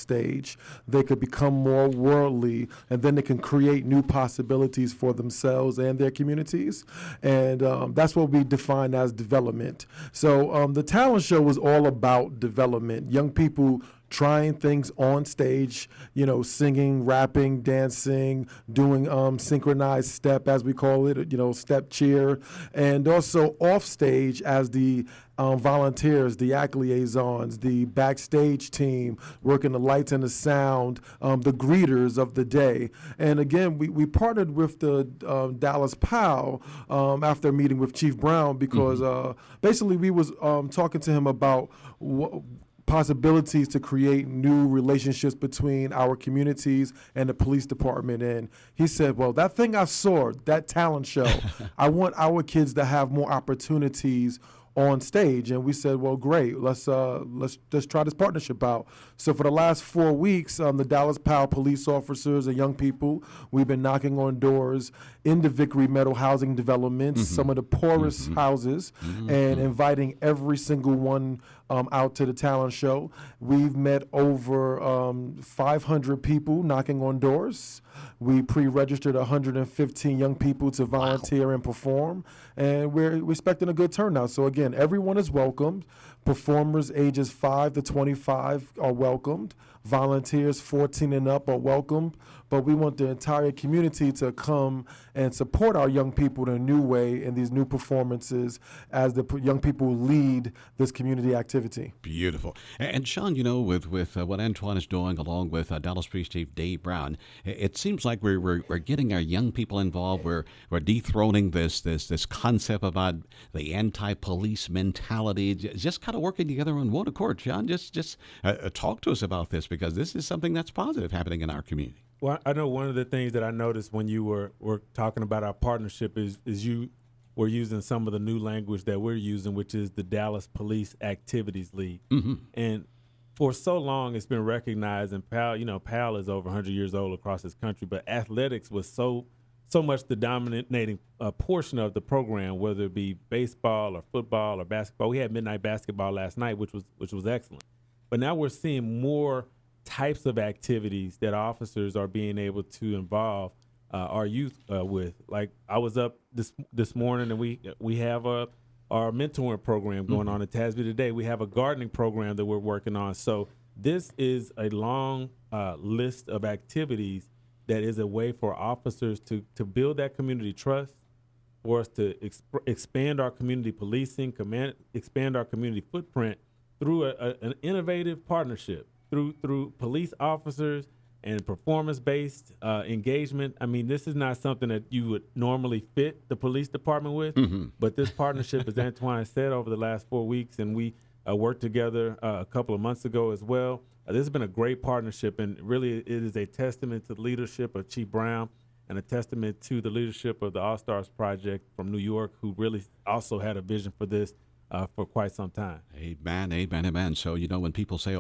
stage, they could become more worldly, and then they can create new possibilities for themselves and their communities. And that's what we define as development. So the talent show was all about development. Young people trying things on stage, singing, rapping, dancing, doing synchronized step, as we call it, step cheer, and also off stage as the volunteers, the act liaisons, the backstage team, working the lights and the sound, the greeters of the day. And again, we partnered with the Dallas POW after a meeting with Chief Brown because basically we was talking to him about possibilities to create new relationships between our communities and the police department. And he said, well, that thing I saw, that talent show, I want our kids to have more opportunities on stage. And we said, well, great, let's try this partnership out. So for the last 4 weeks, the Dallas POW police officers and young people, we've been knocking on doors in the Vickery Meadow housing developments, some of the poorest houses, and inviting every single one out to the talent show. We've met over 500 people knocking on doors. We pre-registered 115 young people to volunteer and perform, and we're expecting a good turnout. So again, everyone is welcomed. Performers ages 5 to 25 are welcomed. Volunteers 14 and up are welcomed. But we want the entire community to come and support our young people in a new way in these new performances as the young people lead this community activity. Beautiful. And Sean, with what Antoine is doing along with Dallas Police Chief Dave Brown, it seems like we're getting our young people involved. We're dethroning this concept about the anti-police mentality, just kind of working together on one accord. Sean, just talk to us about this, because this is something that's positive happening in our community. Well, I know one of the things that I noticed when you were talking about our partnership is you were using some of the new language that we're using, which is the Dallas Police Activities League. And for so long, it's been recognized, and PAL is over 100 years old across this country, but athletics was so much the dominating portion of the program, whether it be baseball or football or basketball. We had midnight basketball last night, which was excellent. But now we're seeing more types of activities that officers are being able to involve our youth with. Like I was up this morning, and we have our mentoring program going on in Tasby today. We have a gardening program that we're working on. So this is a long list of activities that is a way for officers to build that community trust, for us to expand our community policing, expand our community footprint through an innovative partnership. Through police officers and performance-based engagement. I mean, this is not something that you would normally fit the police department with, but this partnership, as Antoine said, over the last 4 weeks, and we worked together a couple of months ago as well. This has been a great partnership, and really it is a testament to the leadership of Chief Brown and a testament to the leadership of the All-Stars Project from New York, who really also had a vision for this for quite some time. Amen, amen, amen. So, when people say,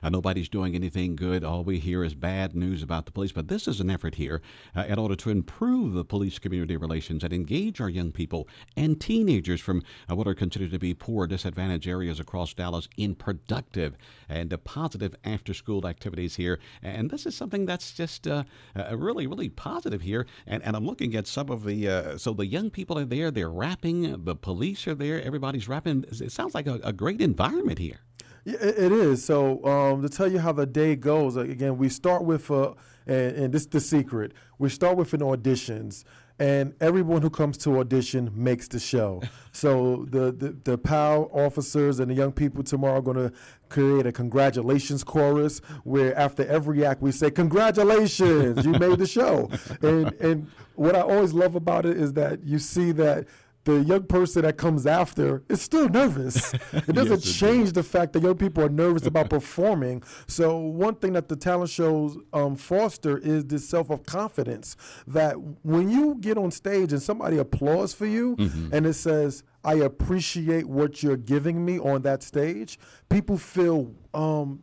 nobody's doing anything good, all we hear is bad news about the police. But this is an effort here in order to improve the police community relations and engage our young people and teenagers from what are considered to be poor, disadvantaged areas across Dallas in productive and positive after-school activities here. And this is something that's just really, really positive here. And I'm looking at some of the, so the young people are there, they're rapping, the police are there, everybody's rapping. It sounds like a great environment here. Yeah, it is. So to tell you how the day goes, again, we start with, and this is the secret, we start with an auditions. And everyone who comes to audition makes the show. So the POW officers and the young people tomorrow are going to create a congratulations chorus where after every act we say, congratulations, you made the show. And what I always love about it is that you see that the young person that comes after is still nervous. It doesn't change the fact that young people are nervous about performing. So one thing that the talent shows foster is this self-confidence that when you get on stage and somebody applauds for you and it says, I appreciate what you're giving me on that stage, people feel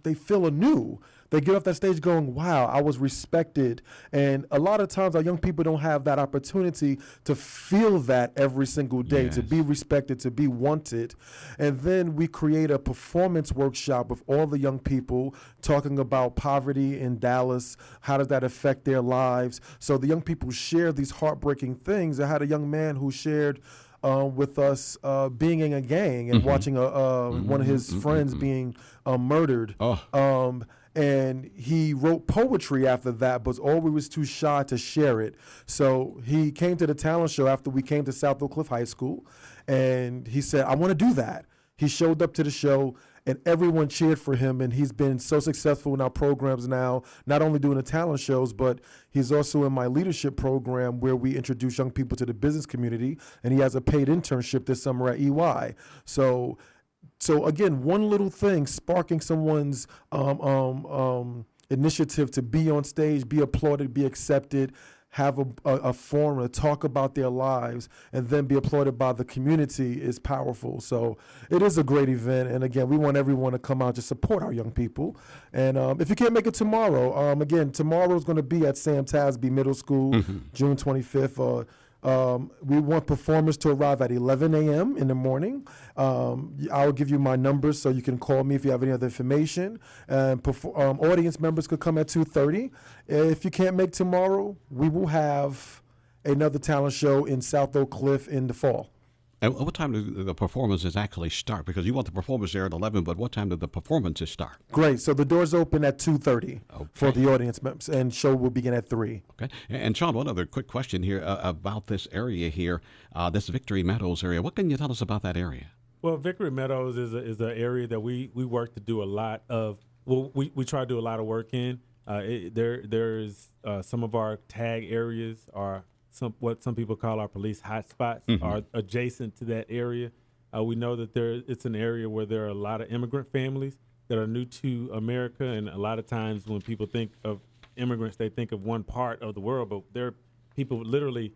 they feel anew. they get off that stage going, wow, I was respected. And a lot of times our young people don't have that opportunity to feel that every single day, to be respected, to be wanted. And then we create a performance workshop with all the young people talking about poverty in Dallas. How does that affect their lives? So the young people share these heartbreaking things. I had a young man who shared with us being in a gang and watching one of his friends being murdered. And he wrote poetry after that, but always was too shy to share it. So he came to the talent show after we came to South Oak Cliff High School, and he said, I want to do that. He showed up to the show, and everyone cheered for him, and he's been so successful in our programs now, not only doing the talent shows, but he's also in my leadership program where we introduce young people to the business community, and he has a paid internship this summer at EY. So again, one little thing sparking someone's initiative to be on stage, be applauded, be accepted, have a forum to talk about their lives, and then be applauded by the community is powerful. So it is a great event. And again, we want everyone to come out to support our young people. And if you can't make it tomorrow, again, tomorrow is going to be at Sam Tasby Middle School, June 25th. We want performers to arrive at 11 a.m. in the morning. I'll give you my numbers so you can call me if you have any other information. And audience members could come at 2:30. If you can't make tomorrow, we will have another talent show in South Oak Cliff in the fall. And what time do the performances actually start? Because you want the performers there at 11, but what time do the performances start? Great. So the doors open at 2:30 for the audience members, and show will begin at 3. Okay. And Sean, one other quick question here about this area here, this Vickery Meadows area. What can you tell us about that area? Well, Vickery Meadows is an area that we work to do a lot of. Well, we try to do a lot of work in. There's some of our tag areas are what some people call our police hotspots are adjacent to that area. We know that it's an area where there are a lot of immigrant families that are new to America, and a lot of times when people think of immigrants, they think of one part of the world, but there are people literally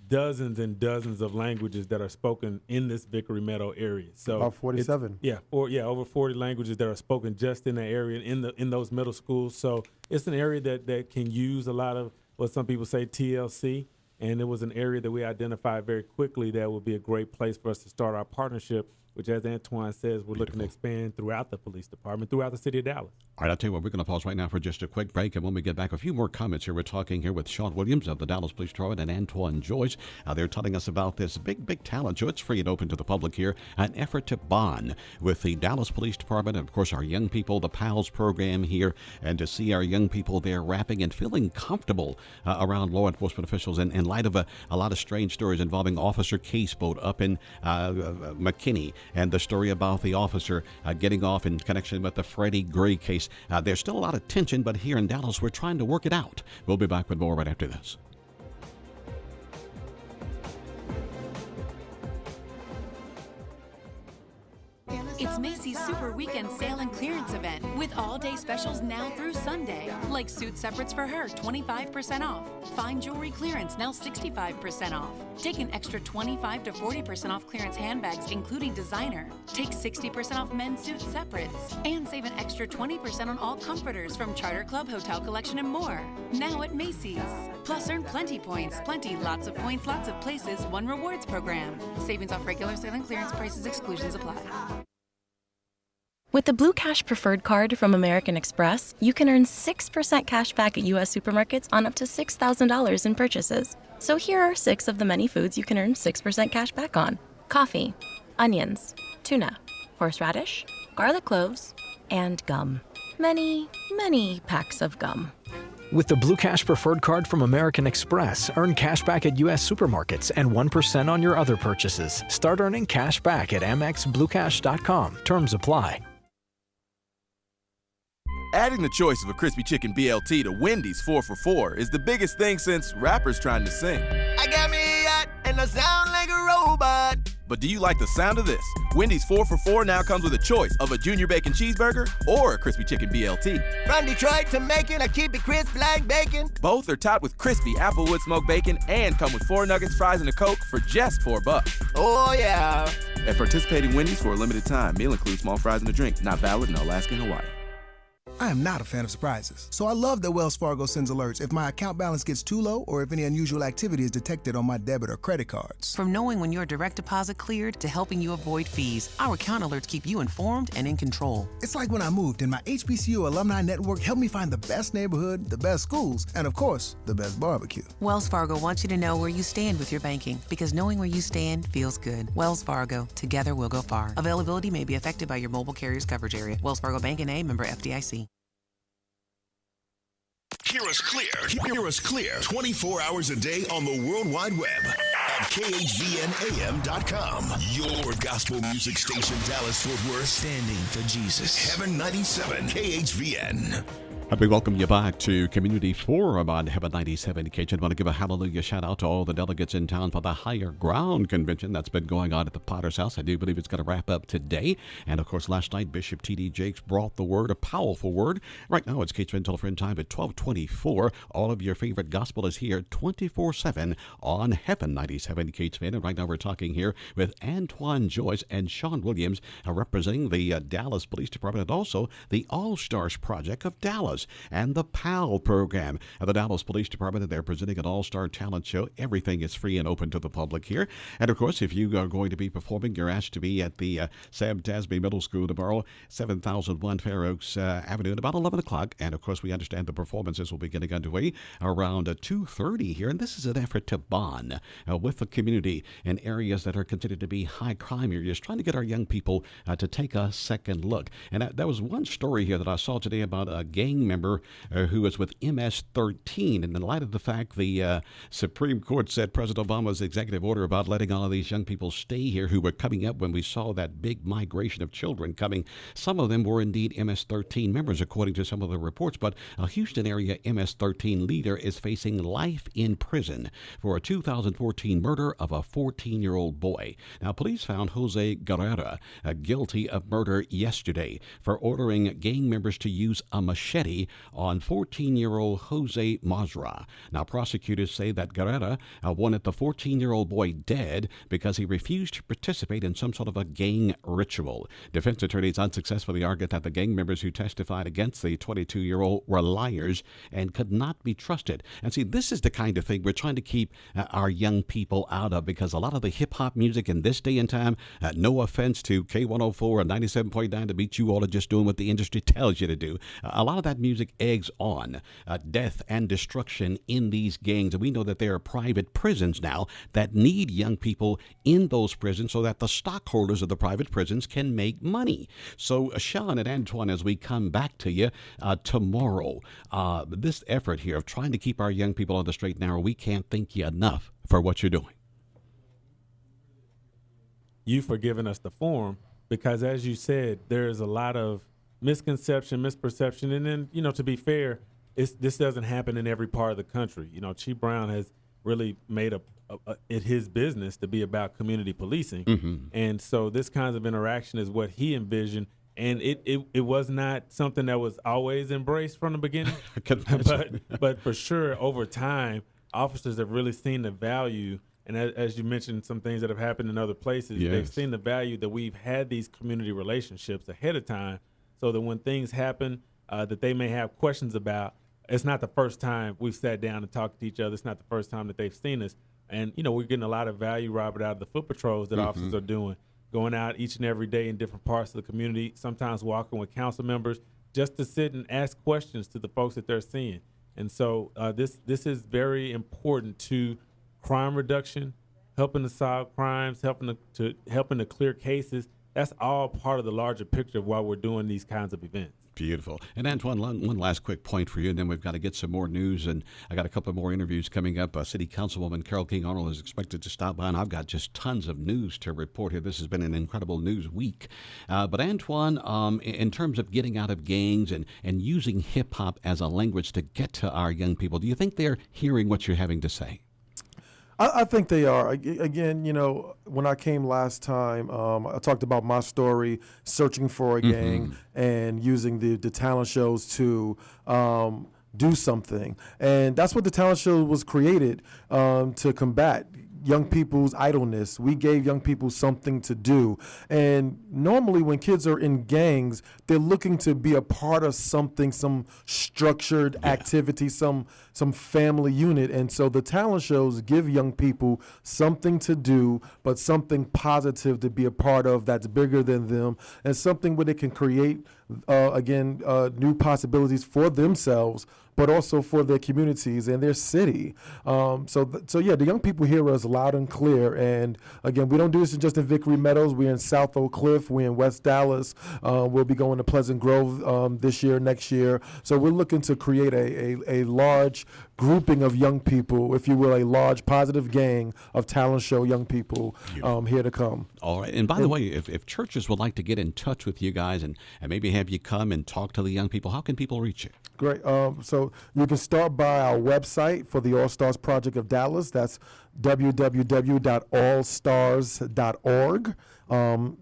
dozens and dozens of languages that are spoken in this Vickery Meadow area. So about 47. Over 40 languages that are spoken just in the area in those middle schools. So it's an area that can use a lot of what some people say TLC. And it was an area that we identified very quickly that would be a great place for us to start our partnership, which, as Antoine says, we're looking to expand throughout the police department, throughout the city of Dallas. All right, I'll tell you what, we're going to pause right now for just a quick break. And when we get back, a few more comments here. We're talking here with Sean Williams of the Dallas Police Department and Antoine Joyce. They're telling us about this big talent show. It's free and open to the public here. An effort to bond with the Dallas Police Department and, of course, our young people, the PALS program here, and to see our young people there rapping and feeling comfortable around law enforcement officials in light of a lot of strange stories involving Officer Caseboat up in McKinney, and the story about the officer getting off in connection with the Freddie Gray case. There's still a lot of tension, but here in Dallas, we're trying to work it out. We'll be back with more right after this. It's Macy's Super Weekend Sale and Clearance Event with all-day specials now through Sunday. Like suit separates for her, 25% off. Fine jewelry clearance, now 65% off. Take an extra 25 to 40% off clearance handbags, including designer. Take 60% off men's suit separates. And save an extra 20% on all comforters from Charter Club, Hotel Collection, and more. Now at Macy's. Plus, earn plenty points. Lots of points, lots of places. One rewards program. Savings off regular sale and clearance prices. Exclusions apply. With the Blue Cash Preferred Card from American Express, you can earn 6% cash back at U.S. supermarkets on up to $6,000 in purchases. So here are 6 of the many foods you can earn 6% cash back on. Coffee, onions, tuna, horseradish, garlic cloves, and gum. Many, many packs of gum. With the Blue Cash Preferred Card from American Express, earn cash back at U.S. supermarkets and 1% on your other purchases. Start earning cash back at amexbluecash.com. Terms apply. Adding the choice of a crispy chicken BLT to Wendy's 4 for $4 is the biggest thing since rappers trying to sing. I got me a yacht and I sound like a robot. But do you like the sound of this? Wendy's 4 for $4 now comes with a choice of a junior bacon cheeseburger or a crispy chicken BLT. From Detroit to Macon, I keep it crisp like bacon. Both are topped with crispy applewood smoked bacon and come with 4 nuggets, fries, and a Coke for just $4. Oh yeah. At participating Wendy's for a limited time, meal includes small fries and a drink. Not valid in Alaska and Hawaii. I am not a fan of surprises, so I love that Wells Fargo sends alerts if my account balance gets too low or if any unusual activity is detected on my debit or credit cards. From knowing when your direct deposit cleared to helping you avoid fees, our account alerts keep you informed and in control. It's like when I moved and my HBCU alumni network helped me find the best neighborhood, the best schools, and of course, the best barbecue. Wells Fargo wants you to know where you stand with your banking, because knowing where you stand feels good. Wells Fargo, together we'll go far. Availability may be affected by your mobile carrier's coverage area. Wells Fargo Bank N.A., member FDIC. Hear us clear. Hear us clear 24 hours a day on the World Wide Web at KHVNAM.com. Your gospel music station, Dallas Fort Worth. Standing for Jesus. Heaven 97 KHVN. We welcome you back to Community Forum on Heaven 97 KHVN. I want to give a hallelujah shout out to all the delegates in town for the Higher Ground Convention that's been going on at the Potter's House. I do believe it's going to wrap up today. And of course, last night, Bishop T.D. Jakes brought the word, a powerful word. Right now, it's KHVN telephone time at 12:24. All of your favorite gospel is here 24/7 on Heaven 97 KHVN. And right now, we're talking here with Antoine Joyce and Sean Williams, representing the Dallas Police Department and also the All-Stars Project of Dallas and the PAL program of the Dallas Police Department. They're presenting an all-star talent show. Everything is free and open to the public here. And of course, if you are going to be performing, you're asked to be at the Sam Tasby Middle School tomorrow, 7001 Fair Oaks Avenue at about 11 o'clock. And of course, we understand the performances will be getting underway around 2:30 here. And this is an effort to bond with the community in areas that are considered to be high crime areas, trying to get our young people to take a second look. And there was one story here that I saw today about a gang member who was with MS-13. And in light of the fact the Supreme Court said President Obama's executive order about letting all of these young people stay here who were coming up when we saw that big migration of children coming, some of them were indeed MS-13 members, according to some of the reports. But a Houston area MS-13 leader is facing life in prison for a 2014 murder of a 14-year-old boy. Now, police found Jose Guerrera guilty of murder yesterday for ordering gang members to use a machete on 14-year-old Jose Mazra. Now, prosecutors say that Guerrera wanted the 14-year-old boy dead because he refused to participate in some sort of a gang ritual. Defense attorneys unsuccessfully argued that the gang members who testified against the 22-year-old were liars and could not be trusted. And see, this is the kind of thing we're trying to keep our young people out of, because a lot of the hip-hop music in this day and time, no offense to K104 and 97.9 to beat you all are just doing what the industry tells you to do. A lot of that music eggs on death and destruction in these gangs. And we know that there are private prisons now that need young people in those prisons so that the stockholders of the private prisons can make money. So, Sean and Antoine, as we come back to you tomorrow, this effort here of trying to keep our young people on the straight and narrow, we can't thank you enough for what you're doing. You for giving us the forum, because as you said, there's a lot of misconception, misperception, and then, to be fair, this doesn't happen in every part of the country. Chief Brown has really made it his business to be about community policing, and so this kind of interaction is what he envisioned, and it was not something that was always embraced from the beginning, but for sure over time, officers have really seen the value. And as you mentioned, some things that have happened in other places, they've seen the value that we've had these community relationships ahead of time, so that when things happen that they may have questions about, it's not the first time we've sat down and talked to each other. It's not the first time that they've seen us. And, we're getting a lot of value, Robert, out of the foot patrols that officers are doing, going out each and every day in different parts of the community, sometimes walking with council members just to sit and ask questions to the folks that they're seeing. And so this is very important to crime reduction, helping to solve crimes, helping to clear cases. That's all part of the larger picture of why we're doing these kinds of events. Beautiful. And Antoine, one last quick point for you, and then we've got to get some more news, and I got a couple more interviews coming up. City Councilwoman Carol King Arnold is expected to stop by, and I've got just tons of news to report here. This has been an incredible news week. But Antoine, in terms of getting out of gangs and using hip-hop as a language to get to our young people, do you think they're hearing what you're having to say? I think they are. Again, when I came last time, I talked about my story, searching for a gang and using the talent shows to do something. And that's what the talent show was created to combat. young people's idleness. We gave young people something to do. And normally when kids are in gangs, they're looking to be a part of something, some structured activity, some family unit. And so the talent shows give young people something to do, but something positive to be a part of that's bigger than them, and something where they can create, new possibilities for themselves, but also for their communities and their city. So the young people hear us loud and clear. And again, we don't do this just in Vickery Meadows. We're in South Oak Cliff. We're in West Dallas. We'll be going to Pleasant Grove this year, next year. So we're looking to create a large grouping of young people, if you will, a large positive gang of talent show young people here to come. All right. And by the way, if churches would like to get in touch with you guys and maybe have you come and talk to the young people, how can people reach you? Great. So you can start by our website for the All Stars Project of Dallas. That's www.allstars.org.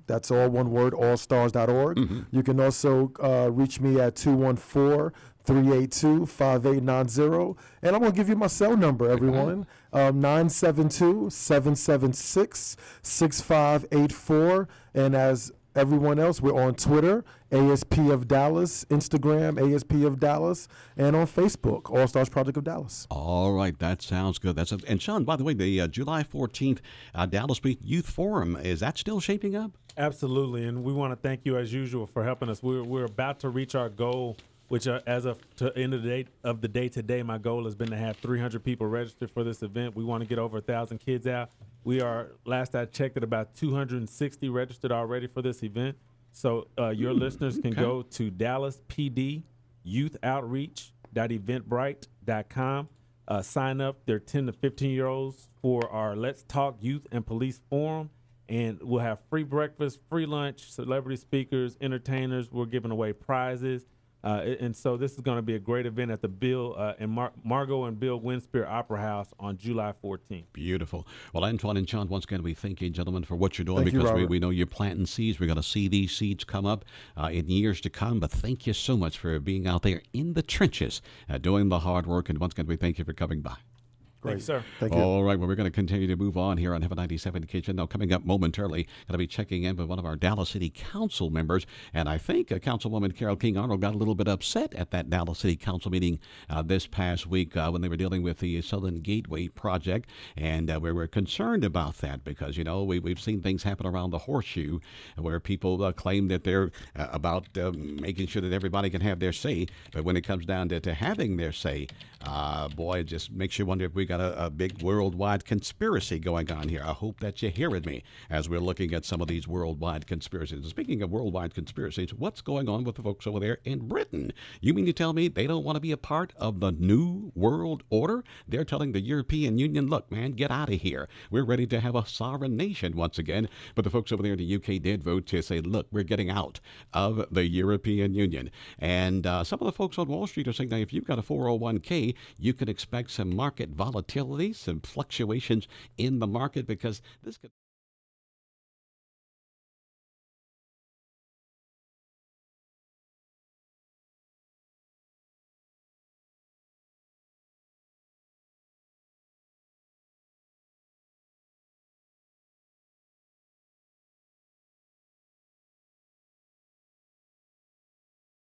That's all one word, allstars.org. Mm-hmm. You can also reach me at 214-382-5890. And I'm going to give you my cell number, everyone. 972-776-6584. And as everyone else, we're on Twitter, ASP of Dallas, Instagram, ASP of Dallas, and on Facebook, All Stars Project of Dallas. All right, that sounds good. And Sean, by the way, the July 14th Dallas Youth Forum, is that still shaping up? Absolutely, and we want to thank you as usual for helping us. We're about to reach our goal, which as of the end of the day today, my goal has been to have 300 people registered for this event. We want to get over 1,000 kids out. We are, last I checked, at about 260 registered already for this event. So your listeners can go to DallasPDYouthOutreach.eventbrite.com. Sign up. They're 10 to 15-year-olds for our Let's Talk Youth and Police Forum. And we'll have free breakfast, free lunch, celebrity speakers, entertainers. We're giving away prizes. And so this is going to be a great event at the Bill and Margot and Bill Winspear Opera House on July 14th. Beautiful. Well, Antoine and Sean, once again, we thank you, gentlemen, for what you're doing, thank because you, we know you're planting seeds. We're going to see these seeds come up in years to come. But thank you so much for being out there in the trenches, doing the hard work. And once again, we thank you for coming by. Great. Thank you, sir. Thank you. All right, well, we're going to continue to move on here on Heaven 97 KVHN. Now, coming up momentarily, going to be checking in with one of our Dallas City Council members. And I think Councilwoman Carol King-Arnold got a little bit upset at that Dallas City Council meeting this past week when they were dealing with the Southern Gateway project. And we were concerned about that because, you know, we've seen things happen around the Horseshoe where people claim that they're about making sure that everybody can have their say. But when it comes down to having their say, boy, it just makes you wonder if we got a big worldwide conspiracy going on here. I hope that you're hearing me as we're looking at some of these worldwide conspiracies. Speaking of worldwide conspiracies, what's going on with the folks over there in Britain? You mean to tell me they don't want to be a part of the new world order? They're telling the European Union, look, man, get out of here. We're ready to have a sovereign nation once again. But the folks over there in the UK did vote to say, look, we're getting out of the European Union. And some of the folks on Wall Street are saying, now, if you've got a 401k, you can expect some market volatility, some fluctuations in the market, because this could